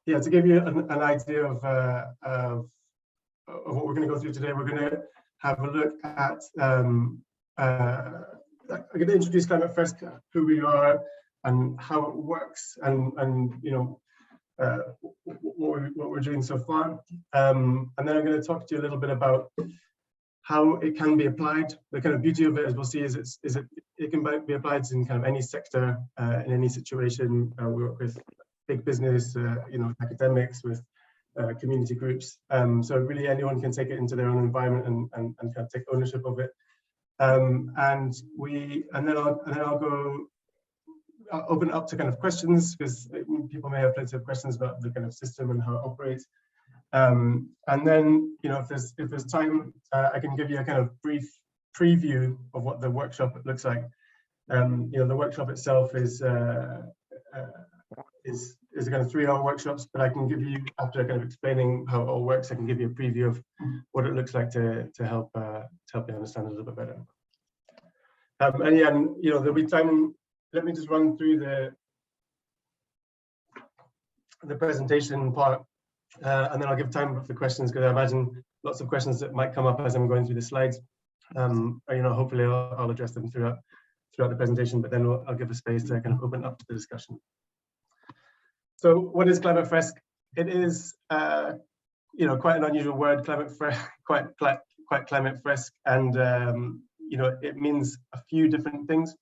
yeah, to give you an idea of what we're going to go through today, we're going to have a look at, I'm going to introduce Climate Fresk, who we are and how it works, and you know, what we're doing so far. And then I'm going to talk to you a little bit about how it can be applied. The kind of beauty of it, as we'll see, is it can be applied in kind of any sector, in any situation. We work with big business, you know, academics, with community groups. So really anyone can take it into their own environment and kind of take ownership of it. And then I'll open it up to kind of questions, because people may have plenty of questions about the kind of system and how it operates. And then, you know, if there's time, I can give you a kind of brief preview of what the workshop looks like. You know, the workshop itself is a kind of 3-hour workshops, but I can give you, after kind of explaining how it all works, I can give you a preview of what it looks like to help you understand it a little bit better. And yeah, and, you know, there'll be time. Let me just run through the presentation part, and then I'll give time for questions, because I imagine lots of questions that might come up as I'm going through the slides. You know, hopefully I'll address them throughout the presentation, but then I'll give a space to kind of open up to the discussion. So what is Climate Fresk? It is, you know, quite an unusual word, quite Climate Fresk, and you know, it means a few different things.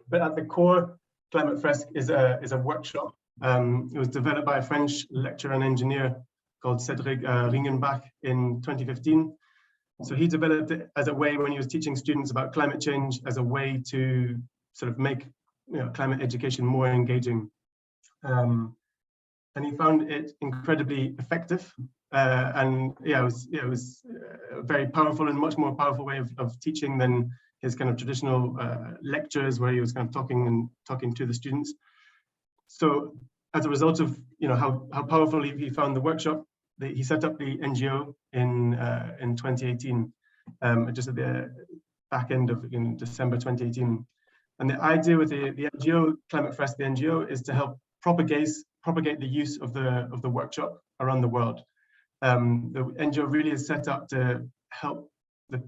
But at the core, Climate Fresk is a workshop. It was developed by a French lecturer and engineer called Cédric Ringenbach in 2015. So he developed it as a way, when he was teaching students about climate change, as a way to sort of make, you know, climate education more engaging. And he found it incredibly effective. And yeah, it was a very powerful and much more powerful way of teaching than his kind of traditional lectures, where he was kind of talking to the students. So as a result of, you know, how powerful he found the workshop, he set up the NGO in 2018, just at the back end of in December 2018. And the idea with the NGO, Climate Fresk, the NGO, is to help propagate the use of the workshop around the world. The NGO really is set up to help the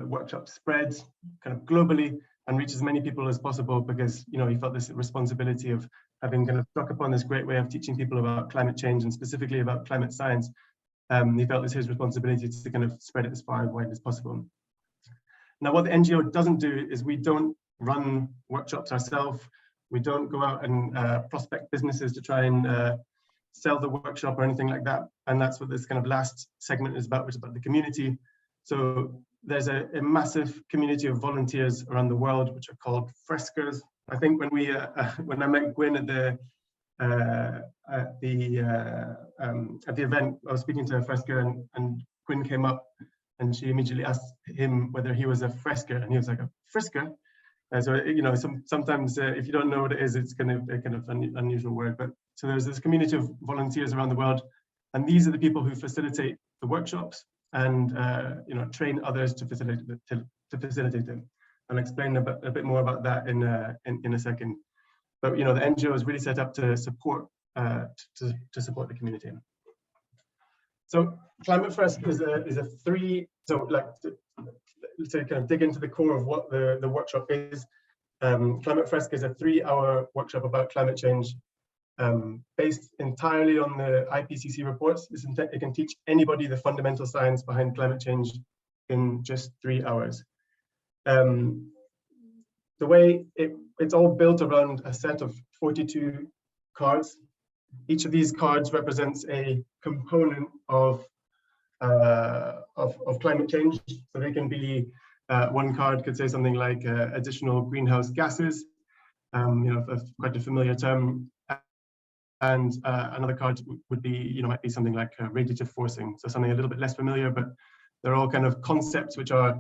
workshop spread kind of globally and reach as many people as possible, because, you know, he felt this responsibility of having kind of struck upon this great way of teaching people about climate change, and specifically about climate science. He felt it was his responsibility to kind of spread it as far and wide as possible. Now, what the NGO doesn't do is, we don't run workshops ourselves. We don't go out and prospect businesses to try and sell the workshop or anything like that. And that's what this kind of last segment is about, which is about the community. So there's a massive community of volunteers around the world, which are called Freskers. I think when I met Gwyn at the event, I was speaking to a Fresker, and Gwyn came up, and she immediately asked him whether he was a Fresker, and he was like, a Frisker? So, you know, sometimes if you don't know what it is, it's kind of an unusual word. But so there's this community of volunteers around the world, and these are the people who facilitate the workshops and you know, train others to facilitate them. I'll explain a bit more about that in a second. But, you know, the NGO is really set up to support support the community. So Climate Fresk is a three. So like to kind of dig into the core of what the workshop is. Climate Fresk is a 3-hour workshop about climate change, based entirely on the IPCC reports. It can teach anybody the fundamental science behind climate change in just 3 hours. The way it's all built around a set of 42 cards. Each of these cards represents a component of climate change. So they can be, one card could say something like additional greenhouse gases, you know, quite a familiar term. And another card would be, you know, might be something like radiative forcing, so something a little bit less familiar, but they're all kind of concepts which are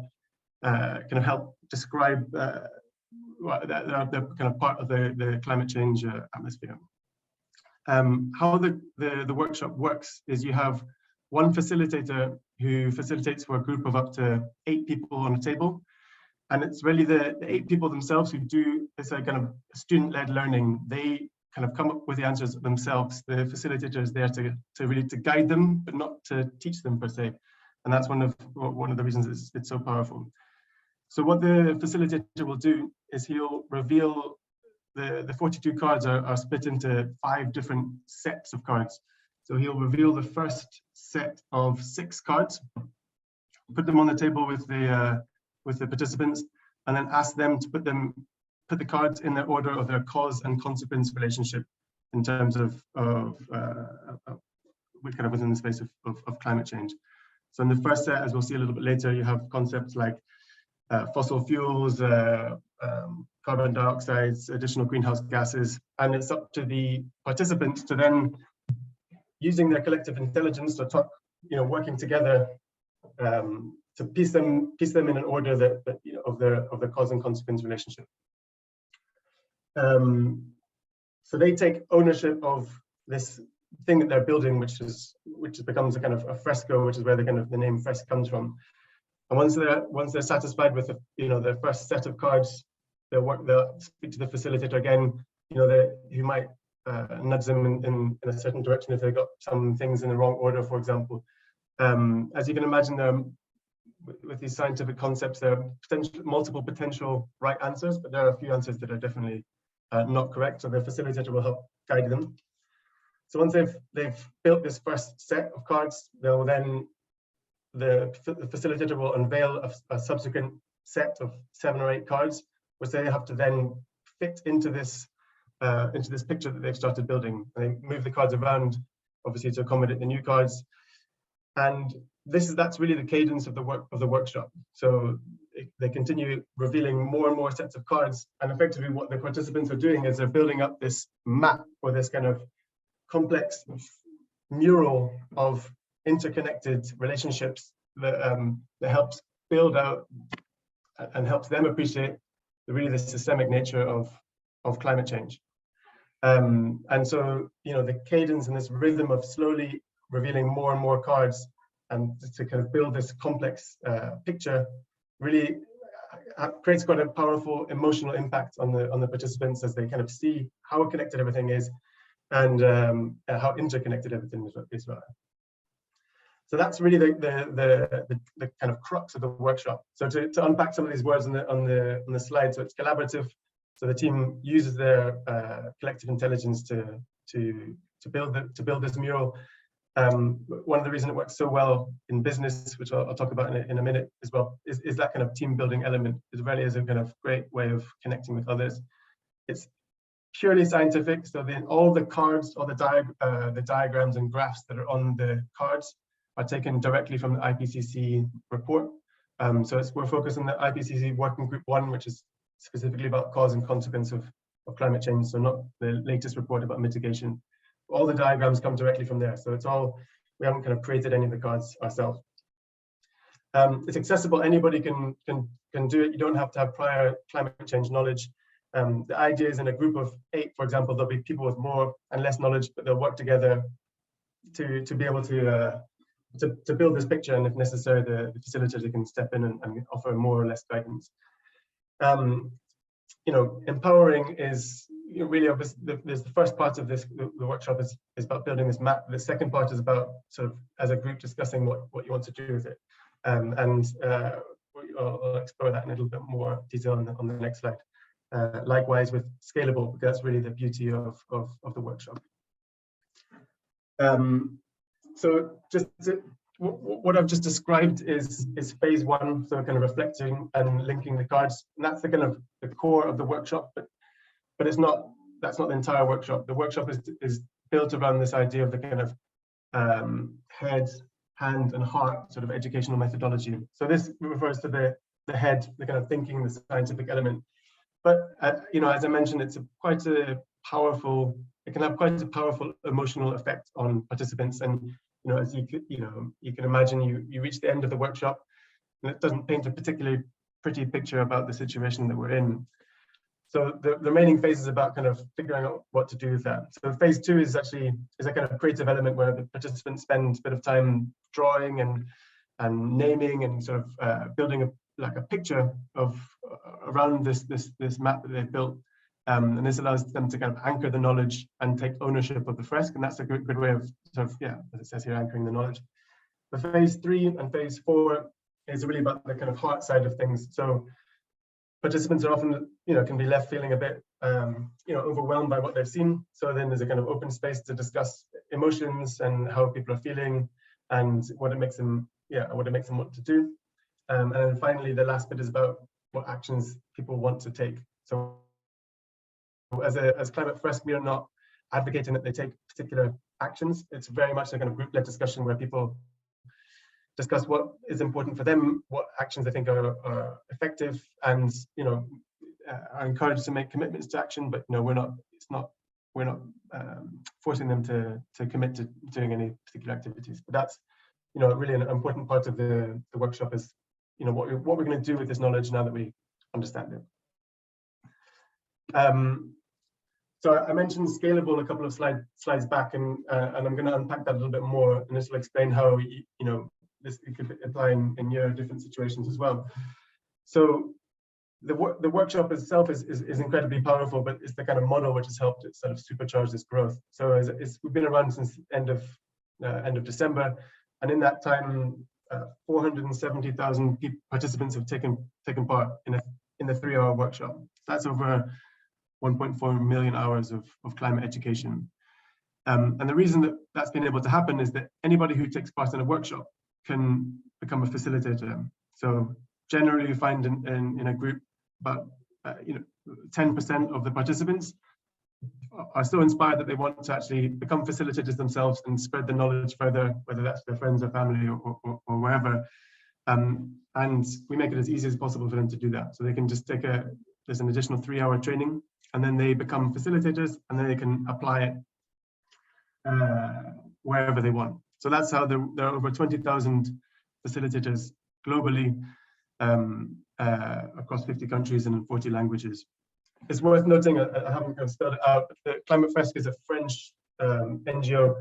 kind of help describe they're kind of part of the climate change atmosphere. How the workshop works is, you have one facilitator who facilitates for a group of up to 8 people on a table, and it's really the 8 people themselves who do. It's a kind of student-led learning. They kind of come up with the answers themselves. The facilitator is there to really to guide them, but not to teach them per se. And that's one of the reasons it's so powerful. So what the facilitator will do is he'll reveal the 42 cards are split into 5 different sets of cards. So he'll reveal the first set of 6 cards, put them on the table with the participants, and then ask them to put the cards in the order of their cause and consequence relationship in terms of kind of within the space of climate change. So in the first set, as we'll see a little bit later, you have concepts like fossil fuels, carbon dioxide, additional greenhouse gases, and it's up to the participants to then, using their collective intelligence, to talk, working together to piece them in an order that of the cause and consequence relationship. So they take ownership of this thing that they're building, which becomes a kind of a fresco, which is where the name Fresk comes from. And once they're satisfied with their first set of cards, they'll speak to the facilitator again. He might nudge them in a certain direction if they got some things in the wrong order, for example. As you can imagine, with these scientific concepts, there are multiple potential right answers, but there are a few answers that are definitely not correct. So the facilitator will help guide them. So once they've built this first set of cards, they'll then the facilitator will unveil a subsequent set of 7 or 8 cards, which they have to then fit into this picture that they've started building. And they move the cards around, obviously, to accommodate the new cards. And that's really the cadence of the workshop. So they continue revealing more and more sets of cards, and effectively what the participants are doing is they're building up this map, or this kind of complex mural of interconnected relationships that helps build out and helps them appreciate the systemic nature of climate change. And so the cadence and this rhythm of slowly revealing more and more cards and to kind of build this complex picture really creates quite a powerful emotional impact on the participants as they kind of see how connected everything is and how interconnected everything is. So that's really the kind of crux of the workshop. So to unpack some of these words on the slide, so it's collaborative. So the team uses their collective intelligence to build this mural. One of the reasons it works so well in business, which I'll talk about in a minute as well, is that kind of team building element. It really is a kind of great way of connecting with others. It's purely scientific, so all the cards, all the diagrams and graphs that are on the cards are taken directly from the IPCC report. So we're focused on the IPCC Working Group 1, which is specifically about cause and consequence of climate change, so not the latest report about mitigation. All the diagrams come directly from there, so we haven't kind of created any of the cards ourselves. It's accessible, anybody can do it. You don't have to have prior climate change knowledge. The idea is in a group of 8, for example, there'll be people with more and less knowledge, but they'll work together to be able to build this picture, and if necessary, the facilitator can step in and offer more or less guidance. Empowering is really obvious. There's the first part of this, the workshop is about building this map. The second part is about sort of as a group discussing what you want to do with it. I'll explore that in a little bit more detail on the next slide. Likewise with scalable, because that's really the beauty of the workshop. So what I've just described is phase 1, so kind of reflecting and linking the cards, and that's the kind of the core of the workshop. But that's not the entire workshop. The workshop is built around this idea of the kind of head, hand, and heart sort of educational methodology. So this refers to the head, the kind of thinking, the scientific element. But as I mentioned, it can have quite a powerful emotional effect on participants. And as you can imagine, you reach the end of the workshop, and it doesn't paint a particularly pretty picture about the situation that we're in. So the remaining phase is about kind of figuring out what to do with that. So phase 2 is a kind of creative element where the participants spend a bit of time drawing and naming and sort of building a picture of around this map that they've built. And this allows them to kind of anchor the knowledge and take ownership of the Fresk, and that's a good way of sort of, yeah, as it says here, anchoring the knowledge. The phase 3 and phase 4 is really about the kind of heart side of things. So participants are often, can be left feeling a bit, overwhelmed by what they've seen. So then there's a kind of open space to discuss emotions and how people are feeling and what it makes them want to do. And then finally, the last bit is about what actions people want to take. So as Climate Fresk, we are not advocating that they take particular actions. It's very much a kind of group-led discussion where people discuss what is important for them, what actions they think are effective, and are encouraged to make commitments to action. But we're not forcing them to commit to doing any particular activities. But that's really an important part of the workshop is what we're going to do with this knowledge now that we understand it. So I mentioned scalable a couple of slides back, and I'm going to unpack that a little bit more, and this will explain how this could apply in your different situations as well. So the workshop itself is incredibly powerful, but it's the kind of model which has helped it sort of supercharge this growth. So we've been around since end of December, and in that time, 470,000 participants have taken part in the 3-hour workshop. That's over 1.4 million hours of climate education. And the reason that's been able to happen is that anybody who takes part in a workshop can become a facilitator. So generally you find in a group about 10% of the participants are so inspired that they want to actually become facilitators themselves and spread the knowledge further, whether that's to their friends or family or wherever. And we make it as easy as possible for them to do that. So they can just there's an additional 3-hour training, and then they become facilitators, and then they can apply it wherever they want. So that's how there are over 20,000 facilitators globally across 50 countries and in 40 languages. It's worth noting, I haven't spelled it out, but Climate Fresk is a French NGO,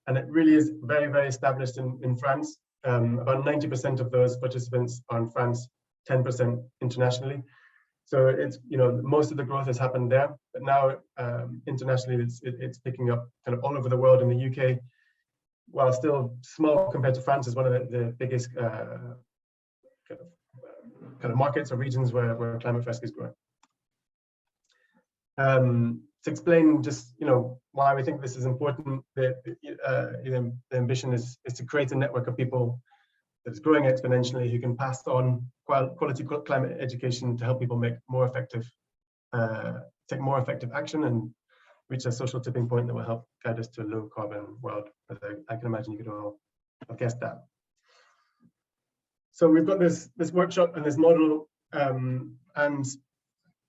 and it really is very, very established in France. About 90% of those participants are in France, 10% internationally. So it's, most of the growth has happened there, but now internationally it's picking up kind of all over the world. In the UK, while still small compared to France, is one of the biggest kind of markets or regions where Climate Fresk is growing. To explain just why we think this is important, the ambition is to create a network of people that's growing exponentially who can pass on quality climate education to help people make take more effective action and reach a social tipping point that will help guide us to a low carbon world. I can imagine you could all have guessed that. So we've got this workshop and this model, and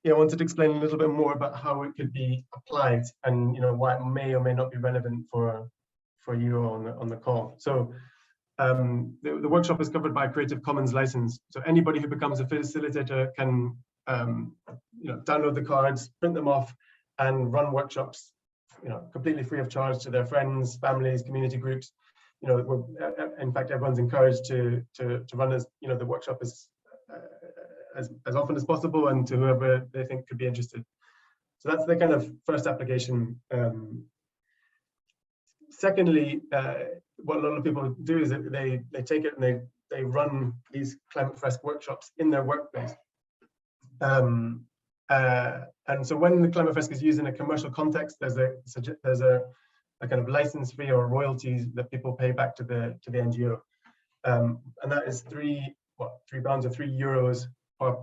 I wanted to explain a little bit more about how it could be applied and why it may or may not be relevant for you on the call. So the workshop is covered by a Creative Commons license. So anybody who becomes a facilitator can download the cards, print them off, and run workshops completely free of charge to their friends, families, community groups. In fact, everyone's encouraged to run the workshop as often as possible and to whoever they think could be interested. So that's the kind of first application. Secondly, what a lot of people do is that they take it and they run these Climate Fresk workshops in their workplace. And so when the Climate Fresk is used in a commercial context, there's a kind of license fee or royalties that people pay back to the NGO, and that is £3 or €3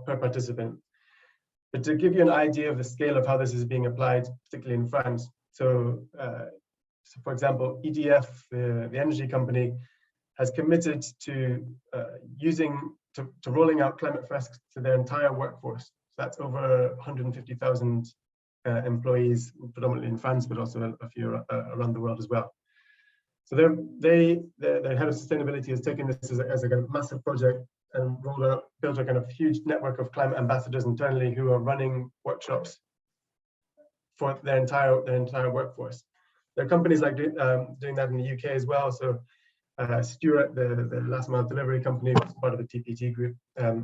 per participant. But to give you an idea of the scale of how this is being applied, particularly in France, so for example, EDF, the energy company, has committed to rolling out Climate Fresk to their entire workforce. So that's over 150,000 employees, predominantly in France, but also a few around the world as well. So the head of sustainability has taken this as a kind of massive project and built a kind of huge network of climate ambassadors internally who are running workshops for their entire workforce. There are companies like doing that in the UK as well. So Stuart, the last mile delivery company, which is part of the TPT group,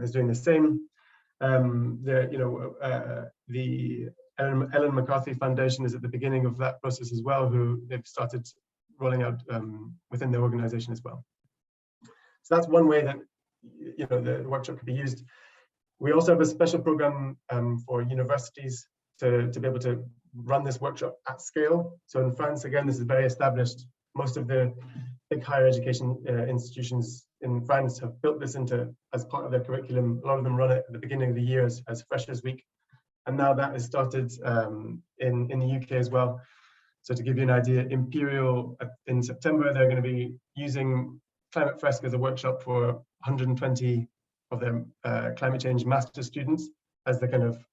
is doing the same. The Ellen MacArthur Foundation is at the beginning of that process as well, who they've started rolling out within their organization as well. So that's one way that the workshop could be used. We also have a special program for universities to be able to run this workshop at scale. So in France, again, this is very established. Most of the big higher education institutions in France have built this into as part of their curriculum. A lot of them run it at the beginning of the year as Freshers Week. And now that has started in the UK as well. So to give you an idea, Imperial in September, they're going to be using Climate Fresk as a workshop for 120 of their climate change master students as the kind of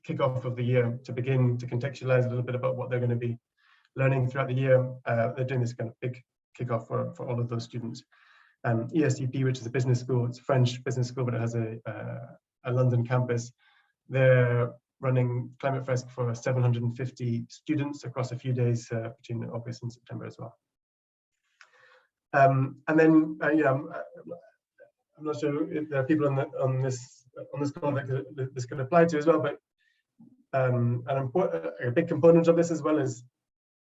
kickoff of the year, to begin to contextualize a little bit about what they're going to be learning throughout the year. They're doing this kind of big kickoff for all of those students. ESCP, which is a business school, it's a French business school, but it has a London campus. They're running Climate Fresk for 750 students across a few days between August and September as well. And then, I'm not sure if there are people on this call that this could apply to as well, but a big component of this as well is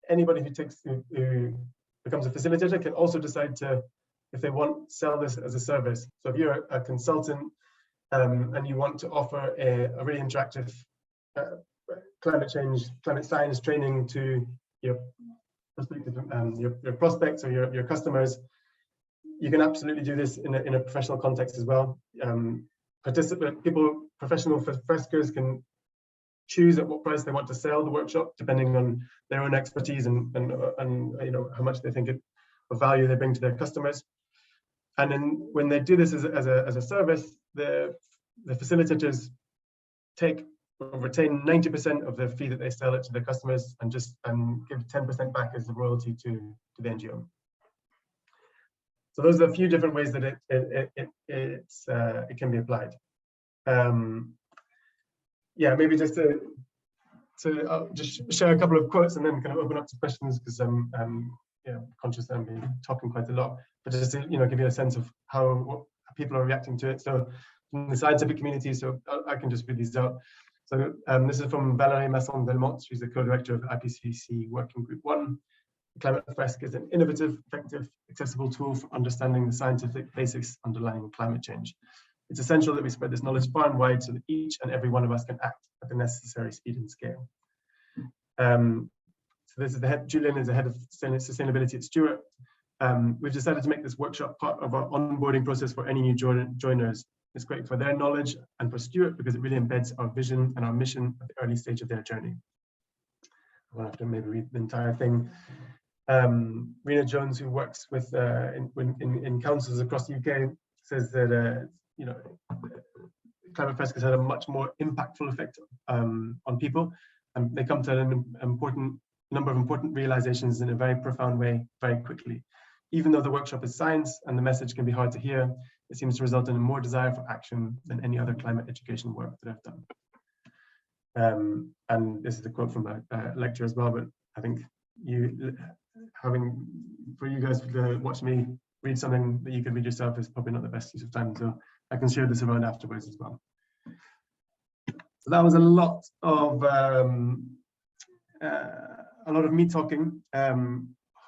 anybody who becomes a facilitator can also decide to, if they want, sell this as a service. So if you're a consultant and you want to offer a really interactive climate change, climate science training to your prospects or your customers, you can absolutely do this in a professional context as well. Professional Freskers can choose at what price they want to sell the workshop, depending on their own expertise and how much they think of value they bring to their customers. And then when they do this as a service, the facilitators retain 90% of the fee that they sell it to their customers, and give 10% back as the royalty to the NGO. So those are a few different ways that it can be applied. Maybe just to just share a couple of quotes and then kind of open up to questions, because I'm conscious that I'm talking quite a lot, but just to give you a sense of how people are reacting to it. So in the scientific community, so I can just read these out. So this is from Valérie Masson-Delmotte. She's the co-director of IPCC Working Group 1. Climate Fresk is an innovative, effective, accessible tool for understanding the scientific basics underlying climate change. It's essential that we spread this knowledge far and wide so that each and every one of us can act at the necessary speed and scale. So this is the head, Julian is the head of sustainability at Stewart. We've decided to make this workshop part of our onboarding process for any new joiners. It's great for their knowledge and for Stewart because it really embeds our vision and our mission at the early stage of their journey. I won't have to maybe read the entire thing. Rena Jones, who works with in councils across the UK, says that Climate Fresk has had a much more impactful effect on people, and they come to an number of important realizations in a very profound way very quickly. Even though the workshop is science and the message can be hard to hear, it seems to result in a more desire for action than any other climate education work that I've done. And this is a quote from a lecture as well, but I think for you guys to watch me read something that you can read yourself is probably not the best use of time, so I can share this around afterwards as well. So that was a lot of me talking.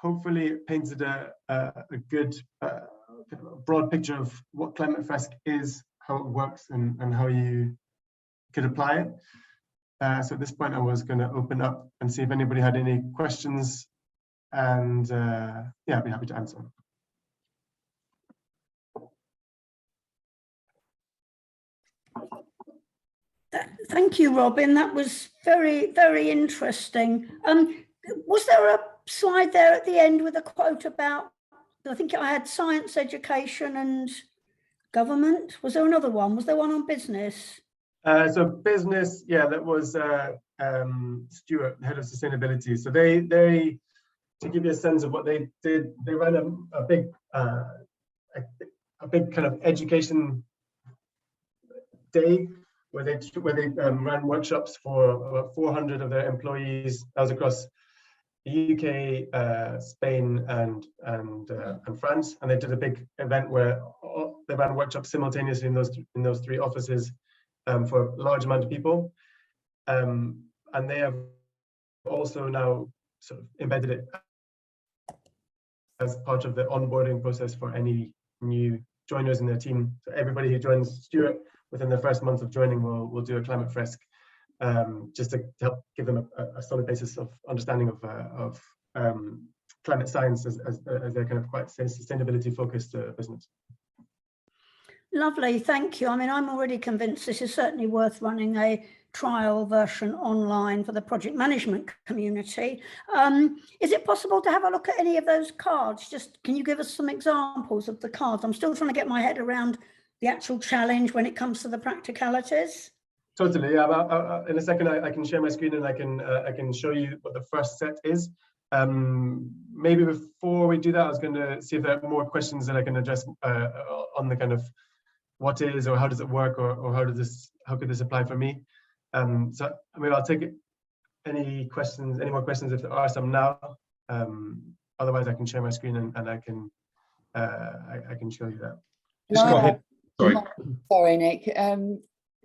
Hopefully it painted a good broad picture of what Climate Fresk is, how it works, and how you could apply it. So at this point I was going to open up and see if anybody had any questions, and I'd be happy to answer. Thank you, Robin. That was very, very interesting. Was there a slide there at the end with a quote about, I think I had science, education and government. Was there another one? Was there one on business? So business, that was Stuart, head of sustainability. So they, to give you a sense of what they did, they ran a big kind of education day where they ran workshops for about 400 of their employees. That was across the UK, Spain, and France, and they did a big event where they ran workshops simultaneously in those three offices for a large amount of people. and they have also now sort of embedded it as part of the onboarding process for any new joiners in their team. So everybody who joins Stuart within the first month of joining will do a climate fresk, just to help give them a solid basis of understanding of climate science as their kind of quite sustainability focused business. Lovely, thank you. I mean, I'm already convinced this is certainly worth running a trial version online for the project management community. Is it possible to have a look at any of those cards? Just, can you give us some examples of the cards? I'm still trying to get my head around the actual challenge when it comes to the practicalities. Totally, yeah. In a second, I can share my screen and I can show you what the first set is. Maybe before we do that, I was going to see if there are more questions that I can address on the kind of what is, or how does it work, or how could this apply for me? So I mean, I'll take any more questions if there are some now. Otherwise, I can share my screen and I can show you that. Just go ahead. Sorry. Sorry, Nick.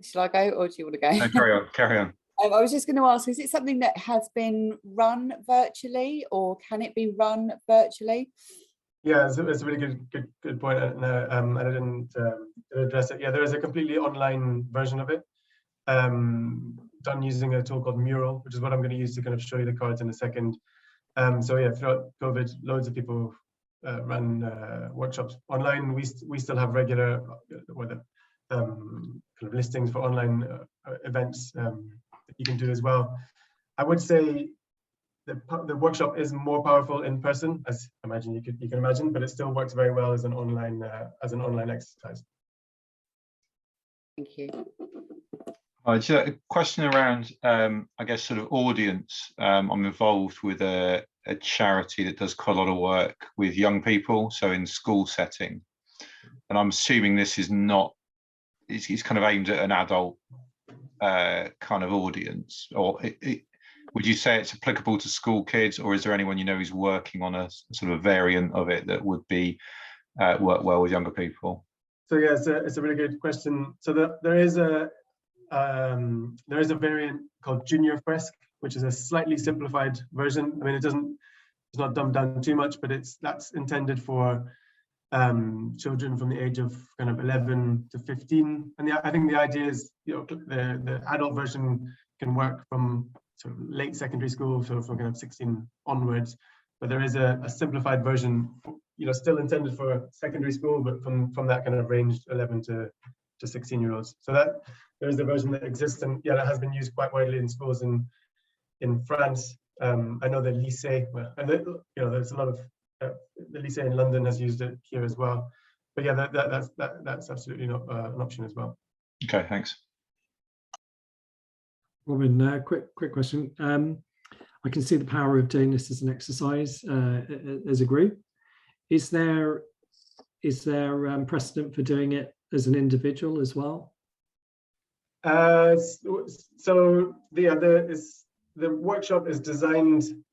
Shall I go, or do you want to go? No, carry on. Carry on. I was just going to ask: is it something that has been run virtually, or can it be run virtually? Yeah, it's a really good point, and I didn't address it. Yeah, there is a completely online version of it, done using a tool called Mural, which is what I'm going to use to kind of show you the cards in a second. So yeah, throughout COVID, loads of people ran workshops online. We still have regular kind of listings for online events that you can do as well. I would say the workshop is more powerful in person, as I imagine you can imagine, but it still works very well as an online exercise. Thank you. Just a question around, I guess, sort of audience. I'm involved with a charity that does quite a lot of work with young people, so in school setting, and I'm assuming this is not. It's kind of aimed at an adult kind of audience, or would you say it's applicable to school kids, or is there anyone you know who's working on a sort of variant of it that would be work well with younger people? So yeah, it's a really good question. So there is a variant called Junior Fresk, which is a slightly simplified version. I mean, it's not dumbed down too much, but that's intended for children from the age of kind of 11 to 15. And I think the idea is, the adult version can work from sort of late secondary school, so from kind of 16 onwards. But there is a simplified version, still intended for secondary school, but from that kind of range, 11 to 16-year-olds. So that there is a version that exists, and yeah, that has been used quite widely in schools in France. I know the lycée, and there's a lot of the lycée in London has used it here as well. But yeah, that's absolutely not an option as well. Okay, thanks. Robin, quick question. I can see the power of doing this as an exercise as a group. Is there precedent for doing it as an individual as well? So the workshop is designed.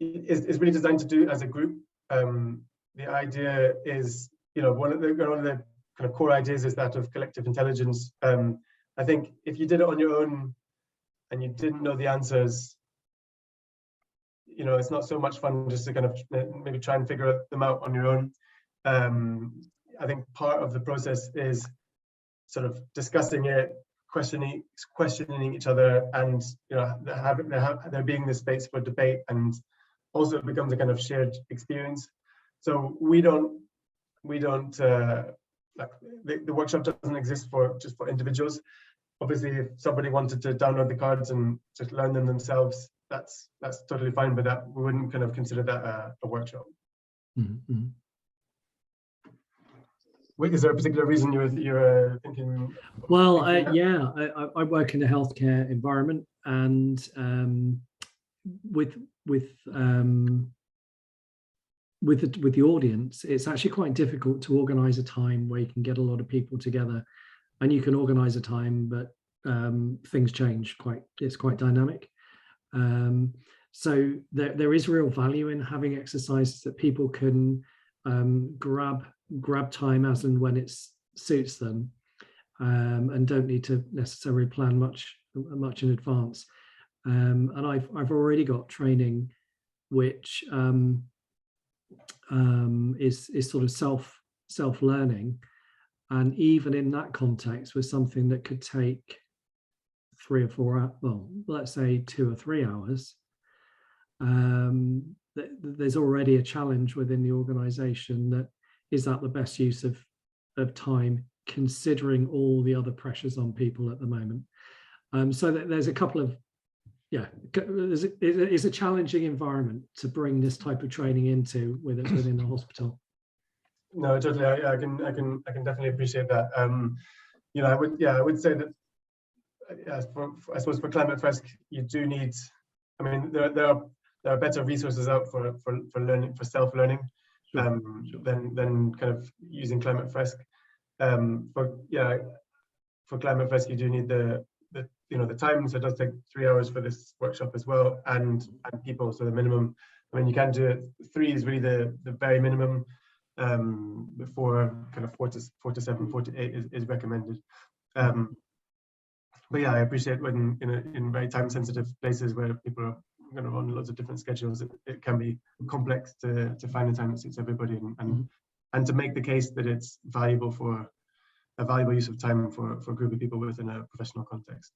Is really designed to do as a group. The idea is, one of the kind of core ideas is that of collective intelligence. I think if you did it on your own and you didn't know the answers, it's not so much fun just to kind of maybe try and figure them out on your own. I think part of the process is sort of discussing it, questioning each other, and there being this space for debate, and also it becomes a kind of shared experience. So we don't like the workshop doesn't exist just for individuals. Obviously, if somebody wanted to download the cards and just learn them themselves, that's totally fine, but that we wouldn't kind of consider that a workshop. Mm-hmm. Wait, is there a particular reason you're thinking? Well, yeah, I work in a healthcare environment, and with the audience, it's actually quite difficult to organize a time where you can get a lot of people together, and you can organize a time, but things change it's quite dynamic. So there is real value in having exercises that people can grab time as and when it suits them, and don't need to necessarily plan much in advance. and I've already got training which is sort of self-learning, and even in that context with something that could take 3 or 4 hours, well, let's say 2 or 3 hours, there's already a challenge within the organization that is that the best use of time, considering all the other pressures on people at the moment. So there's a couple of, it's a challenging environment to bring this type of training into within the hospital. No, totally. I can definitely appreciate that. You know, I would say that, I suppose for Climate Fresk, you do need. I mean, there are better resources out for learning, for self-learning, than kind of using Climate Fresk. For Climate Fresk, you do need the time. So it does take 3 hours for this workshop as well, and people. So the minimum. I mean, you can do it. 3 is really the very minimum. Before kind of 4 to 7, 4 to 8 is recommended. But yeah, I appreciate when in very time-sensitive places where people are going to run lots of different schedules, it can be complex to find a time that suits everybody, and to make the case that it's valuable for a valuable use of time for a group of people within a professional context.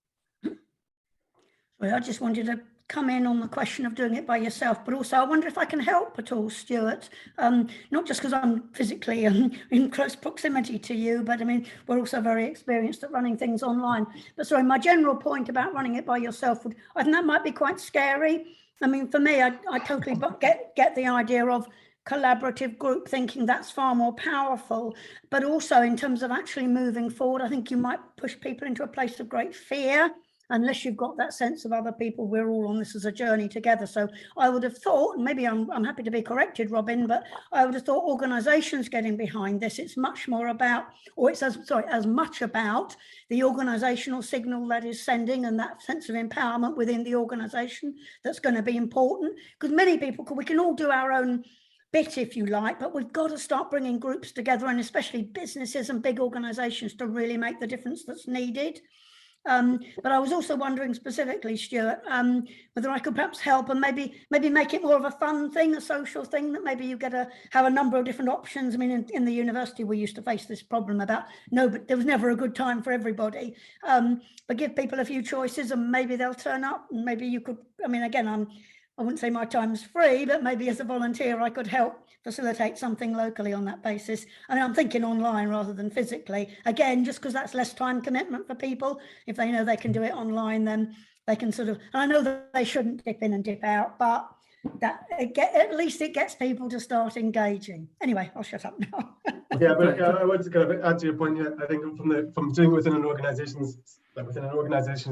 Well, I just wanted to come in on the question of doing it by yourself, but also I wonder if I can help at all, Stuart. Not just because I'm physically in close proximity to you, but I mean, we're also very experienced at running things online. But sorry, my general point about running it by yourself, I think that might be quite scary. I mean, for me, I totally get the idea of collaborative group thinking. That's far more powerful. But also in terms of actually moving forward, I think you might push people into a place of great fear, unless you've got that sense of other people, we're all on this as a journey together. So I would have thought, and maybe I'm happy to be corrected, Robin, but I would have thought organisations getting behind this, it's much more about, or it's as much about the organisational signal that is sending, and that sense of empowerment within the organisation that's going to be important. Because many people, we can all do our own bit, if you like, but we've got to start bringing groups together, and especially businesses and big organisations, to really make the difference that's needed. But I was also wondering specifically, Stuart, whether I could perhaps help and maybe make it more of a fun thing, a social thing, that maybe you get to have a number of different options. I mean, in the university, we used to face this problem about but there was never a good time for everybody. But give people a few choices and maybe they'll turn up. And maybe you could, I mean, again, I wouldn't say my time's free, but maybe as a volunteer, I could help facilitate something locally on that basis. I mean, I'm thinking online rather than physically. Again, just because that's less time commitment for people. If they know they can do it online, then they can sort of, and I know that they shouldn't dip in and dip out, but that at least it gets people to start engaging. Anyway, I'll shut up now. Yeah, but I want to kind of add to your point here. I think from doing within an organization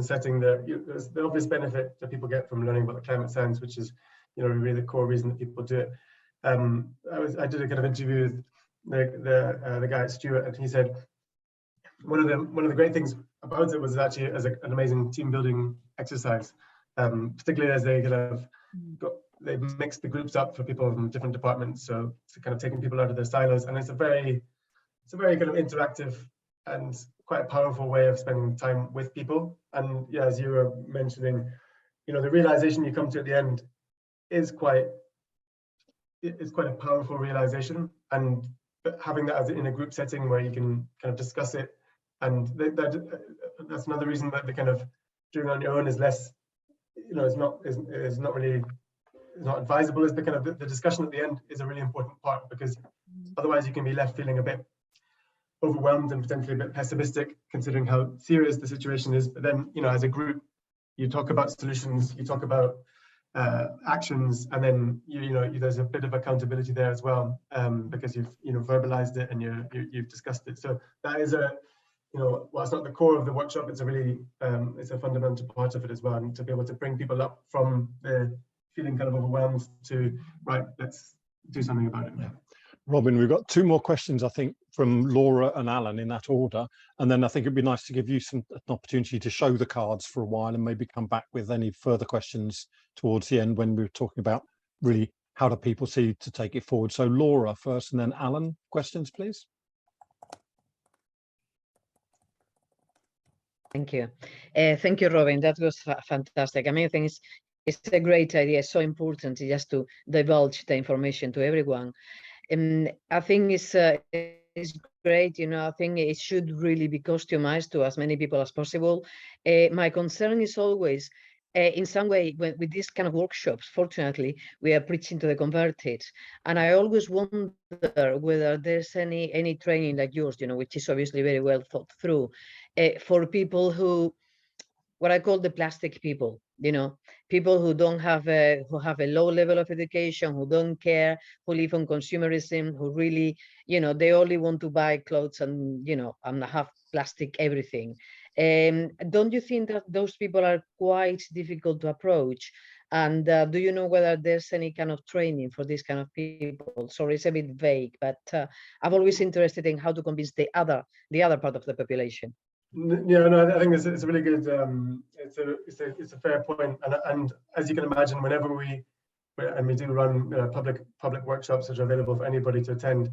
setting, there's the obvious benefit that people get from learning about the climate science, which is, really the core reason that people do it. I did a kind of interview with the guy at Stuart, and he said one of the great things about it was actually as an amazing team building exercise, particularly as they kind of they mixed the groups up for people from different departments, so it's kind of taking people out of their silos, and it's a very kind of interactive and quite powerful way of spending time with people. And yeah, as you were mentioning, the realization you come to at the end is quite a powerful realization, and having that as in a group setting where you can kind of discuss it, and that's another reason that the kind of doing it on your own is less, is not advisable, is the kind of the discussion at the end is a really important part, because otherwise you can be left feeling a bit overwhelmed and potentially a bit pessimistic considering how serious the situation is. But then, as a group, you talk about solutions, you talk about actions, and then there's a bit of accountability there as well, because you've verbalized it and you've discussed it. So that is while it's not the core of the workshop, it's a really it's a fundamental part of it as well, and to be able to bring people up from the feeling kind of overwhelmed to, right, let's do something about it. Yeah. Robin, we've got 2 more questions, I think, from Laura and Alan in that order. And then I think it'd be nice to give you an opportunity to show the cards for a while and maybe come back with any further questions towards the end when we were talking about really how do people see to take it forward. So Laura first and then Alan, questions, please. Thank you. Thank you, Robin. That was fantastic. I mean, I think it's a great idea. It's so important just to divulge the information to everyone. And I think it's great. You know, I think it should really be customized to as many people as possible. My concern is always, in some way, with these kind of workshops, fortunately, we are preaching to the converted. And I always wonder whether there's any training like yours, you know, which is obviously very well thought through, for people who, what I call the plastic people, you know, people who don't have who have a low level of education, who don't care, who live on consumerism, who really, you know, they only want to buy clothes and, you know, and have plastic everything. Don't you think that those people are quite difficult to approach? And do you know whether there's any kind of training for these kind of people? Sorry, it's a bit vague, but I'm always interested in how to convince the other part of the population. Yeah, no, I think it's a really good, it's a fair point, and as you can imagine, whenever we do run public workshops which are available for anybody to attend,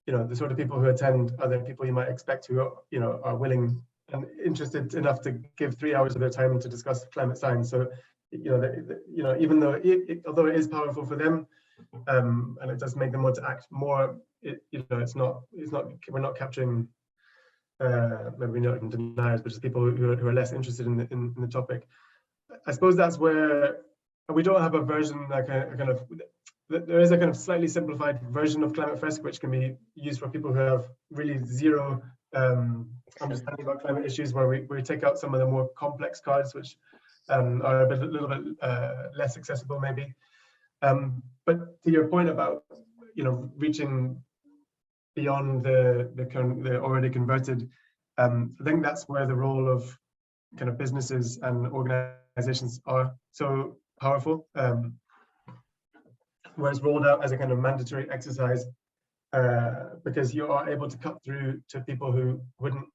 you know, the sort of people who attend are the people you might expect who, you know, are willing and interested enough to give 3 hours of their time to discuss climate science. So, you know, even though although it is powerful for them, and it does make them want to act more, you know, it's not we're not capturing. Maybe not even deniers, but just people who are less interested in the topic. I suppose that's where we don't have a version, like a kind of, there is a kind of slightly simplified version of Climate Fresk, which can be used for people who have really zero understanding about climate issues, where we take out some of the more complex cards, which are a little bit less accessible maybe. But to your point about, you know, reaching beyond the already converted, I think that's where the role of kind of businesses and organizations are so powerful, where it's rolled out as a kind of mandatory exercise, because you are able to cut through to people who wouldn't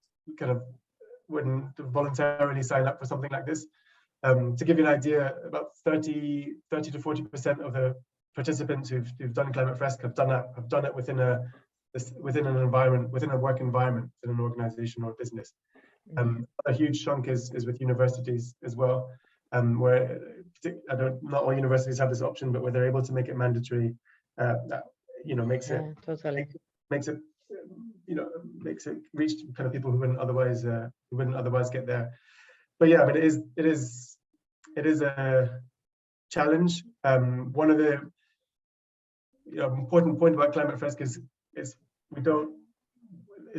voluntarily sign up for something like this. To give you an idea, about 30 to 40% of the participants who've done Climate Fresk have done it within an environment, within a work environment, in an organization or business. A huge chunk is with universities as well, where not all universities have this option, but where they're able to make it mandatory, that, you know, makes it reach kind of people who wouldn't otherwise get there. But yeah, but it is a challenge. One of the, you know, important point about Climate Fresk is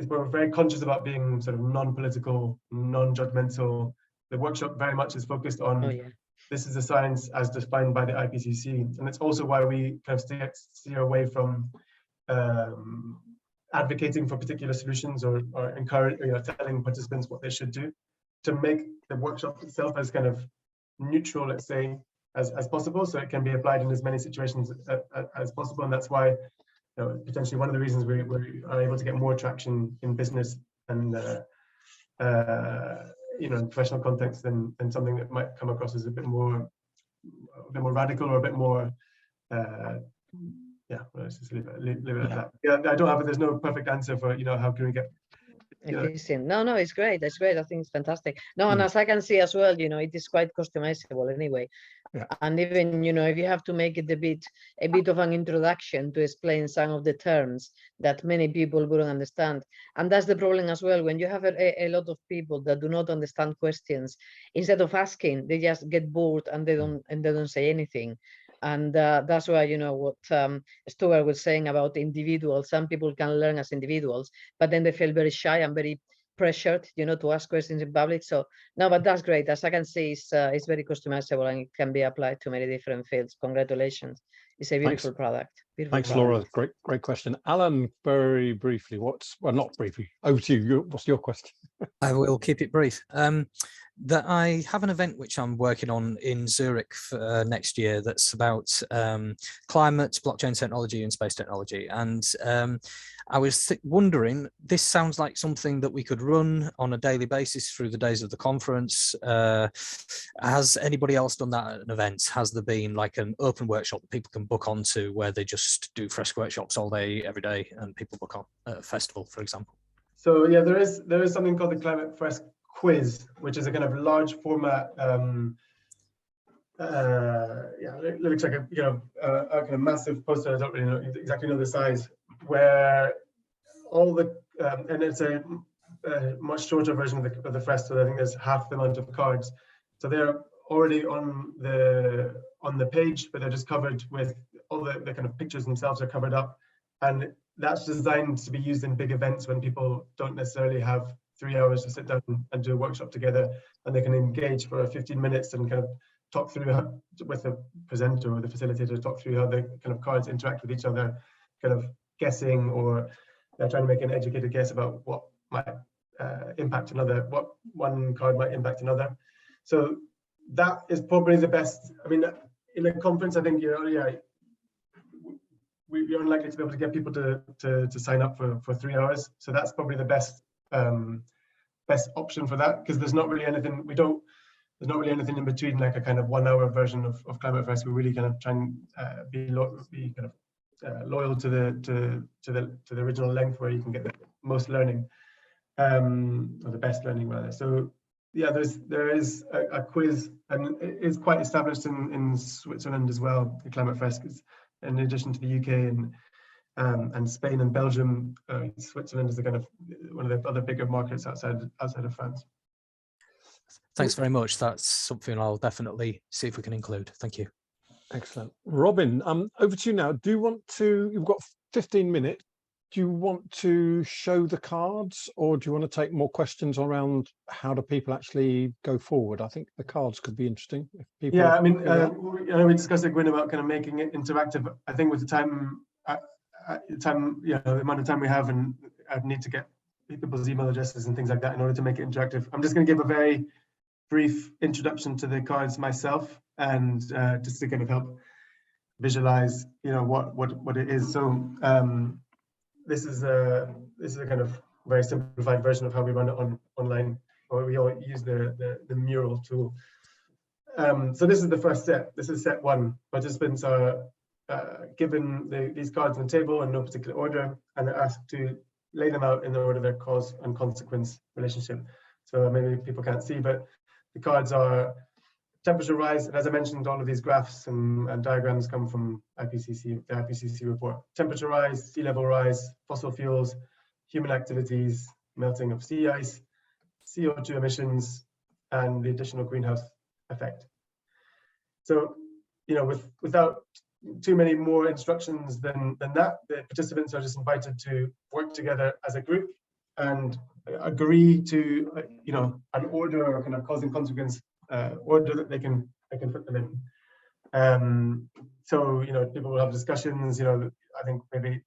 we're very conscious about being sort of non-political, non-judgmental. The workshop very much is focused on this is the science as defined by the IPCC, and it's also why we kind of steer away from advocating for particular solutions or encourage, you know, telling participants what they should do, to make the workshop itself as kind of neutral, let's say, as possible, so it can be applied in as many situations as possible. And that's why, you know, potentially one of the reasons we are able to get more traction in business and you know, in professional context than something that might come across as a bit more radical or a bit more yeah, well, let's just leave it at that. Yeah, there's no perfect answer for, you know, how can we get efficient. No, it's great. That's great. I think it's fantastic. No, and as I can see as well, you know, it is quite customizable anyway. Yeah. And even, you know, if you have to make it a bit of an introduction to explain some of the terms that many people wouldn't understand. And that's the problem as well. When you have a lot of people that do not understand questions, instead of asking, they just get bored and they don't say anything. And that's why, you know, what Stuart was saying about individuals. Some people can learn as individuals, but then they feel very shy and very pressured, you know, to ask questions in public. So no, but that's great. As I can see, it's very customizable and it can be applied to many different fields. Congratulations. It's a beautiful product. Thanks, Laura. Great question. Alan, very briefly, not briefly, over to you. What's your question? I will keep it brief. That I have an event which I'm working on in Zurich for next year that's about climate, blockchain technology and space technology. And I was wondering, this sounds like something that we could run on a daily basis through the days of the conference. Has anybody else done that at an event? Has there been like an open workshop that people can book onto where they just do Fresk workshops all day, every day, and people book on at a festival, for example? So yeah, there is something called the Climate Fresk quiz, which is a kind of large format. It looks like a kind of massive poster. I don't really know exactly the size. Where all the and it's a much shorter version of the Fresk, so I think there's half the amount of cards. So they're already on the page, but they're just covered with all the kind of pictures themselves are covered up, and that's designed to be used in big events when people don't necessarily have 3 hours to sit down and do a workshop together, and they can engage for 15 minutes and kind of talk through with the presenter or the facilitator, talk through how the kind of cards interact with each other, kind of guessing, or they're trying to make an educated guess about what might impact another, what one card might impact another. So that is probably the best. I mean, in a conference, I think we're unlikely to be able to get people to sign up for 3 hours. So that's probably the best best option for that, because there's not really anything there's not really anything in between, like a kind of 1 hour version of Climate Fresk. We really kind of try and be kind of loyal to the original length, where you can get the most learning, or the best learning rather. So yeah, there is a quiz, and it is quite established in Switzerland as well. The Climate Fresk is, in addition to the UK and Spain and Belgium, Switzerland is the kind of one of the other bigger markets outside of France. Thanks very much. That's something I'll definitely see if we can include. Thank you. Excellent. Robin, over to you now. Do you want to, you've got 15 minutes. Do you want to show the cards, or do you want to take more questions around how do people actually go forward? I think the cards could be interesting. If people I mean, we discussed it, Gwyn, about kind of making it interactive. I think with the time, the amount of time we have, and I need to get people's email addresses and things like that in order to make it interactive. I'm just going to give a very brief introduction to the cards myself, and just to kind of help visualize, what it is. So this is a kind of very simplified version of how we run it online, or we all use the mural tool. So this is the first set. This is set one. Participants are given these cards on the table in no particular order, and they're asked to lay them out in the order of their cause and consequence relationship. So maybe people can't see, but the cards are temperature rise, and as I mentioned, all of these graphs and diagrams come from the IPCC report. Temperature rise, sea level rise, fossil fuels, human activities, melting of sea ice, CO2 emissions, and the additional greenhouse effect. So, without too many more instructions than that, the participants are just invited to work together as a group and agree to an order or kind of cause and consequence order that they can put them in. So people will have discussions. I think maybe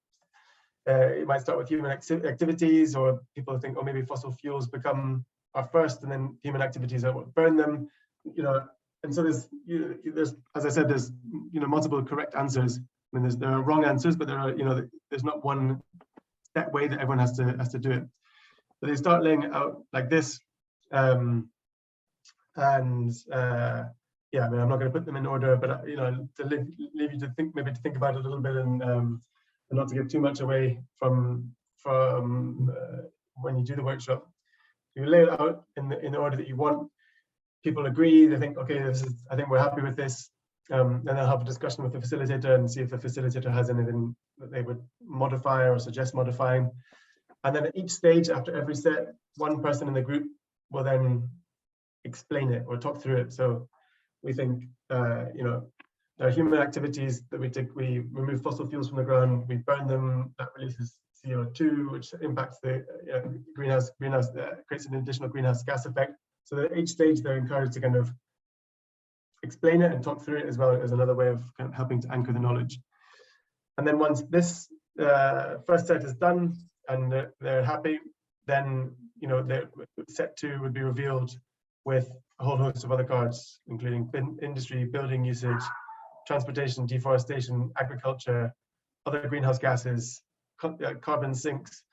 it might start with human activities, or people think, oh, maybe fossil fuels are first, and then human activities are what burn them. And so there's, as I said, there's multiple correct answers. I mean, there are wrong answers, but there are there's not one set way that everyone has to do it. But they start laying it out like this, and I mean, I'm not going to put them in order, but to leave you to think about it a little bit, and not to give too much away from when you do the workshop. You lay it out in the order that you want. People agree. They think, okay, I think we're happy with this. Then they'll have a discussion with the facilitator and see if the facilitator has anything that they would modify or suggest modifying. And then at each stage, after every set, one person in the group will then explain it or talk through it. So we think, there are human activities that we take. We remove fossil fuels from the ground, we burn them, that releases CO2, which impacts the greenhouse, creates an additional greenhouse gas effect. So at each stage, they're encouraged to kind of explain it and talk through it, as well as another way of kind of helping to anchor the knowledge. And then once this first set is done and they're happy, then set two would be revealed with a whole host of other cards, including industry, building usage, transportation, deforestation, agriculture, other greenhouse gases, carbon sinks,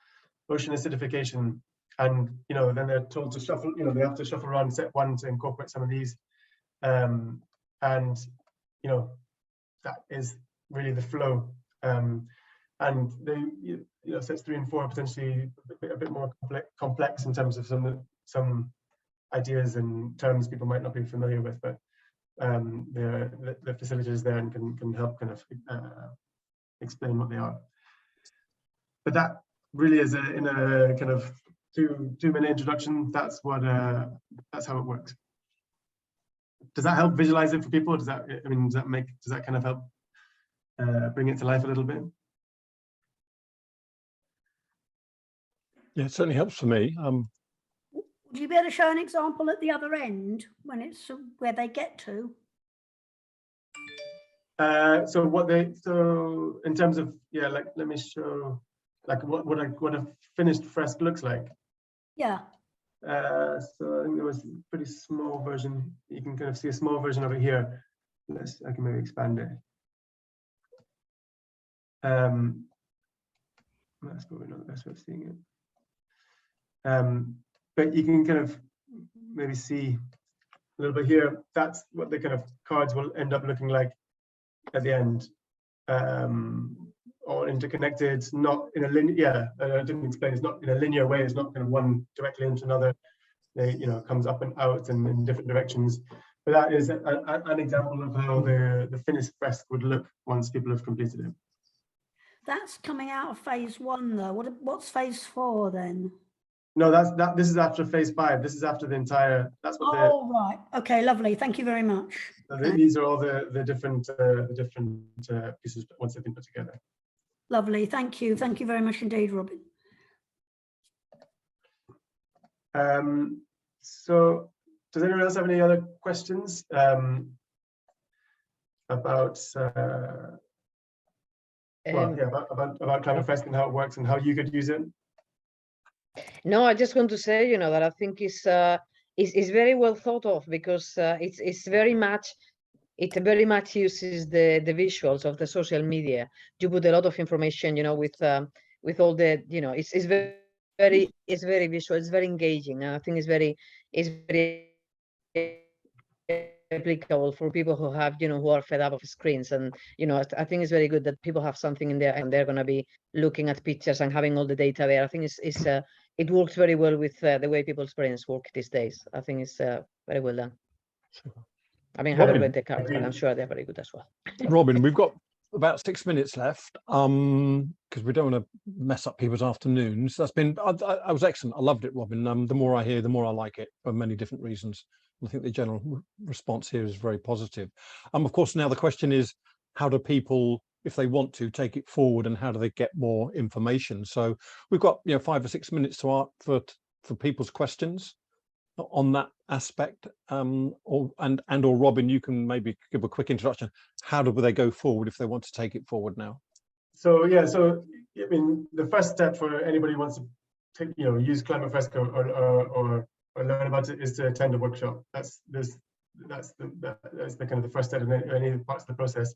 ocean acidification. And then they're told to shuffle, they have to shuffle around set one to incorporate some of these. And that is really the flow. And they, sets 3 and 4 are potentially a bit more complex in terms of some ideas and terms people might not be familiar with, but the facilitators there and can help kind of explain what they are. But that really is in a kind of two-minute introduction. That's how it works. Does that help visualize it for people? Does that kind of help bring it to life a little bit? Yeah, it certainly helps for me. Would you be able to show an example at the other end when it's where they get to? So in terms of, yeah, like let me show like what a finished Fresk looks like. Yeah. So I think there was a pretty small version. You can kind of see a small version of it here. I can maybe expand it. That's probably not the best way of seeing it. But you can kind of maybe see a little bit here. That's what the kind of cards will end up looking like at the end. All interconnected, not in a linear. Yeah, I didn't explain. It's not in a linear way. It's not kind of one directly into another. They, comes up and out and in different directions. But that is an example of how the finished Fresk would look once people have completed it. That's coming out of phase 1, though. What's phase 4 then? No, this is after phase 5. This is after the entire. That's what. Oh, right. Okay, lovely. Thank you very much. So these are all the different pieces once they've been put together. Lovely. Thank you. Thank you very much indeed, Robin. So does anyone else have any other questions about Climate Fresk and how it works and how you could use it? No, I just want to say, that I think it's very well thought of, because it very much uses the visuals of the social media. You put a lot of information, with all the, it's very visual, it's very engaging, and I think it's very applicable for people who have, who are fed up of screens. And I think it's very good that people have something in there and they're going to be looking at pictures and having all the data there. I think it works very well with the way people's brains work these days. I think it's very well done. I mean, I haven't read the cards, but I'm sure they're very good as well. Robin, we've got about 6 minutes left, because we don't want to mess up people's afternoons. That's been, I was excellent. I loved it, Robin. The more I hear, the more I like it, for many different reasons. I think the general response here is very positive. Of course, now the question is, how do people, if they want to, take it forward, and how do they get more information? So we've got 5 or 6 minutes for people's questions on that aspect. Or Robin, you can maybe give a quick introduction. How do they go forward if they want to take it forward now? So yeah, so I mean, the first step for anybody who wants to take, use Climate Fresk or learn about it is to attend a workshop. That's the kind of the first step in any parts of the process.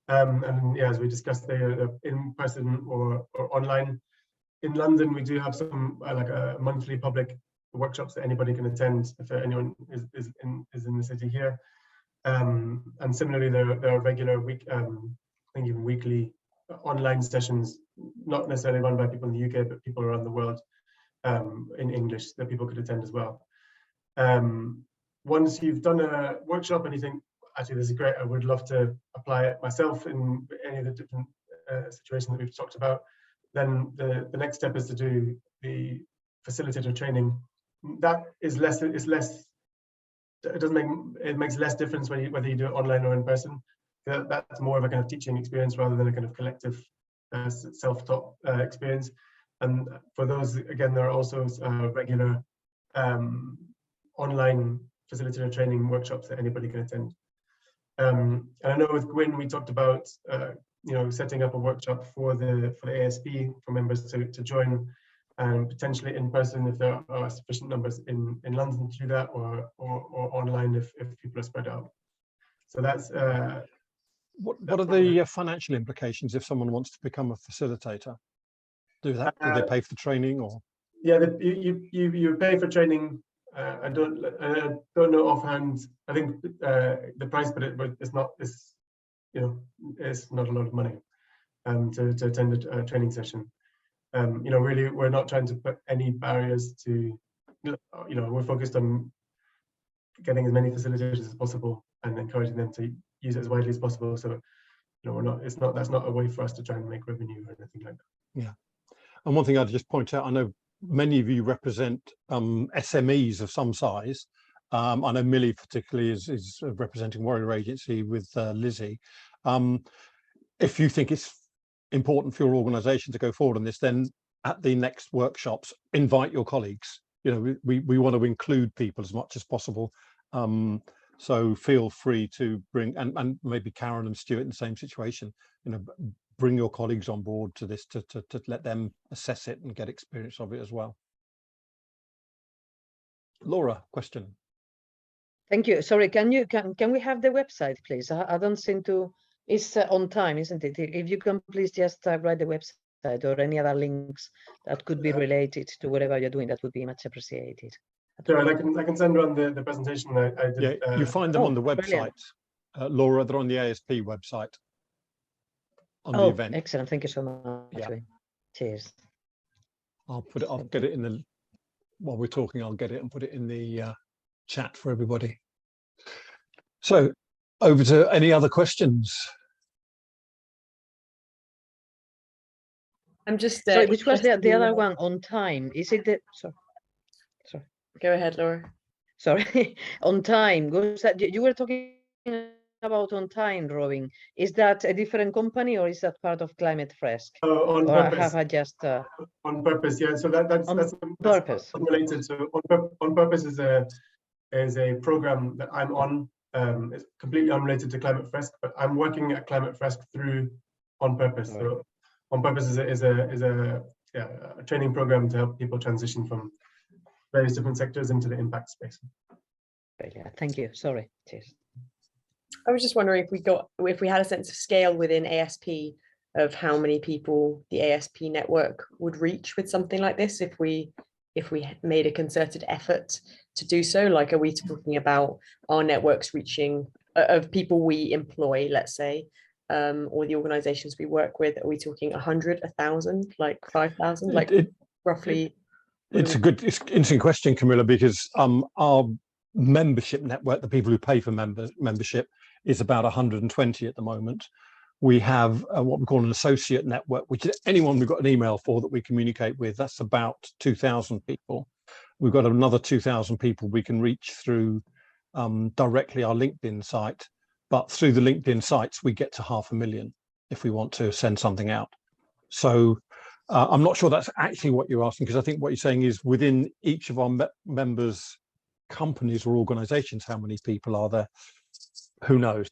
And yeah, as we discussed, they're in person or online. In London, we do have some like a monthly public workshops that anybody can attend if anyone is in the city here. And similarly, there are regular I think even weekly online sessions, not necessarily run by people in the UK, but people around the world in English that people could attend as well. Once you've done a workshop and you think, actually, this is great, I would love to apply it myself in any of the different situations that we've talked about, then the next step is to do the facilitator training. That is less, it makes less difference whether you do it online or in person. That's more of a kind of teaching experience rather than a kind of collective self-taught experience. And for those, again, there are also regular online facilitator training workshops that anybody can attend. And I know with Gwyn, we talked about setting up a workshop for the ASP for members to join, and potentially in person if there are sufficient numbers in London to do that, or online if people are spread out. So that's what are the financial implications if someone wants to become a facilitator? Do they pay for training, or? Yeah, you pay for training. I don't know offhand. I think the price, but it's not a lot of money to attend a training session. Really, we're not trying to put any barriers to. We're focused on getting as many facilitators as possible and encouraging them to use it as widely as possible. So, that's not a way for us to try and make revenue or anything like that. Yeah. And one thing I'd just point out, I know many of you represent SMEs of some size. I know Millie particularly is representing Warrior Agency with Lizzie. If you think it's important for your organisation to go forward on this, then at the next workshops, invite your colleagues. We want to include people as much as possible. So feel free to bring, and maybe Karen and Stuart in the same situation, bring your colleagues on board to this to let them assess it and get experience of it as well. Laura, question. Thank you. Sorry, can we have the website, please? I don't seem to. It's on time, isn't it? If you can please just write the website or any other links that could be related to whatever you're doing, that would be much appreciated. Sure, I can send around the presentation I did. Yeah, you find them on the brilliant. website, Laura. They're on the ASP website. On the event. Excellent. Thank you so much. Yeah. Cheers. I'll get it in the, while we're talking, I'll get it and put it in the chat for everybody. So over to any other questions. I'm just sorry, which was the other one? On time? Is it the sorry? Go ahead, Laura. Sorry. On time. Was that you were talking about on time, Robin? Is that a different company or is that part of Climate Fresk? On or purpose. have I just on purpose? Yeah. So that's purpose related. So on purpose is a program that I'm on. It's completely unrelated to Climate Fresk, but I'm working at Climate Fresk through On Purpose. Right. So On Purpose is a training program to help people transition from various different sectors into the impact space. Yeah, thank you. Sorry. Cheers. I was just wondering if we had a sense of scale within ASP of how many people the ASP network would reach with something like this if we made a concerted effort to do so. Like, are we talking about our networks reaching of people we employ, let's say, or the organizations we work with? Are we talking 100, 1,000, like 5,000, like roughly? It's an interesting question, Camilla, because our membership network, the people who pay for membership, is about 120 at the moment. We have what we call an associate network, which is anyone we've got an email for that we communicate with. That's about 2,000 people. We've got another 2,000 people we can reach through directly our LinkedIn site, but through the LinkedIn sites, we get to 500,000 if we want to send something out. So I'm not sure that's actually what you're asking, because I think what you're saying is within each of our members' companies or organizations, how many people are there? Who knows?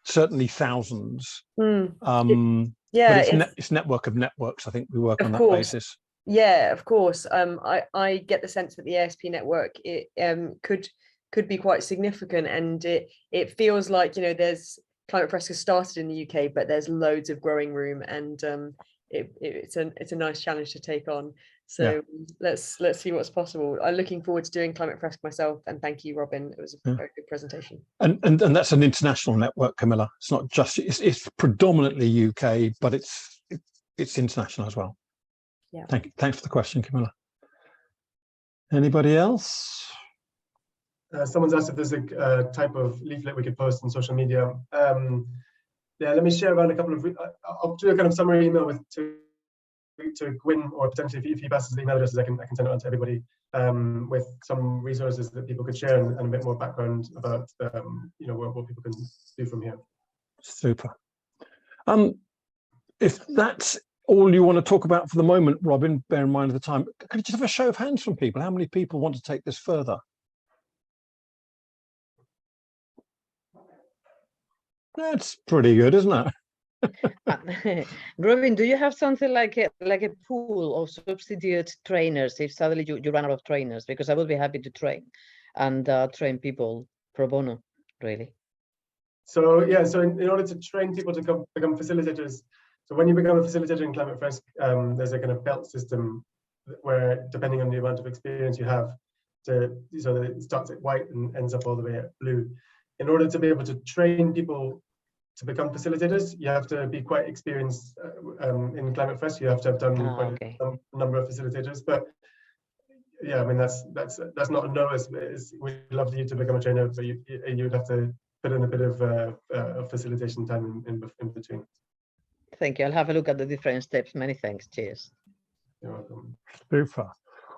Certainly thousands. Yeah, but it's network of networks. I think we work on that basis. Yeah, of course. I get the sense that the ASP network could be quite significant, and it feels like, there's Climate Fresk has started in the UK, but there's loads of growing room, and it's a nice challenge to take on. So let's see what's possible. I'm looking forward to doing Climate Fresk myself, and thank you, Robin. It was a very good presentation. And that's an international network, Camilla. It's not just it's predominantly UK, but it's international as well. Yeah. Thanks for the question, Camilla. Anybody else? Someone's asked if there's a type of leaflet we could post on social media. Yeah, let me share around a couple of. I'll do a kind of summary email to Gwyn, or potentially if he passes the email addresses, I can send it on to everybody with some resources that people could share and a bit more background about what people can do from here. Super. If that's all you want to talk about for the moment, Robin, bear in mind of the time, could you just have a show of hands from people? How many people want to take this further? That's pretty good, isn't it? Robin, do you have something like a pool of substitute trainers if suddenly you run out of trainers? Because I would be happy to train and train people pro bono, really. So yeah, so in order to train people to become facilitators, so when you become a facilitator in Climate Fresk, there's a kind of belt system where, depending on the amount of experience you have, so that it starts at white and ends up all the way at blue. In order to be able to train people to become facilitators, you have to be quite experienced in Climate Fresk. You have to have done quite a number of facilitators. But yeah, I mean that's not a no. We'd love you to become a trainer, but you'd have to put in a bit of facilitation time in between. Thank you. I'll have a look at the different steps. Many thanks. Cheers. You're welcome. Super.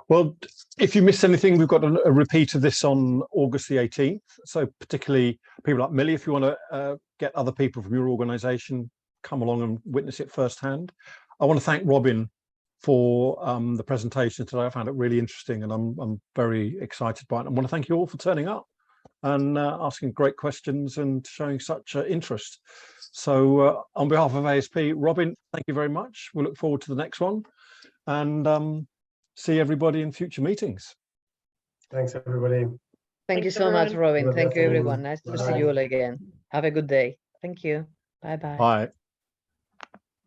Well, if you missed anything, we've got a repeat of this on August the 18th. So particularly people like Millie, if you want to get other people from your organisation, come along and witness it firsthand. I want to thank Robin for the presentation today. I found it really interesting, and I'm very excited by it. I want to thank you all for turning up and asking great questions and showing such interest. So on behalf of ASP, Robin, thank you very much. We look forward to the next one, and see everybody in future meetings. Thanks, everybody. Thank you Thanks, so much, everyone. Robin. Thank you, everyone. Nice to see Bye. you all again. Have a good day. Thank you. Bye-bye. Bye.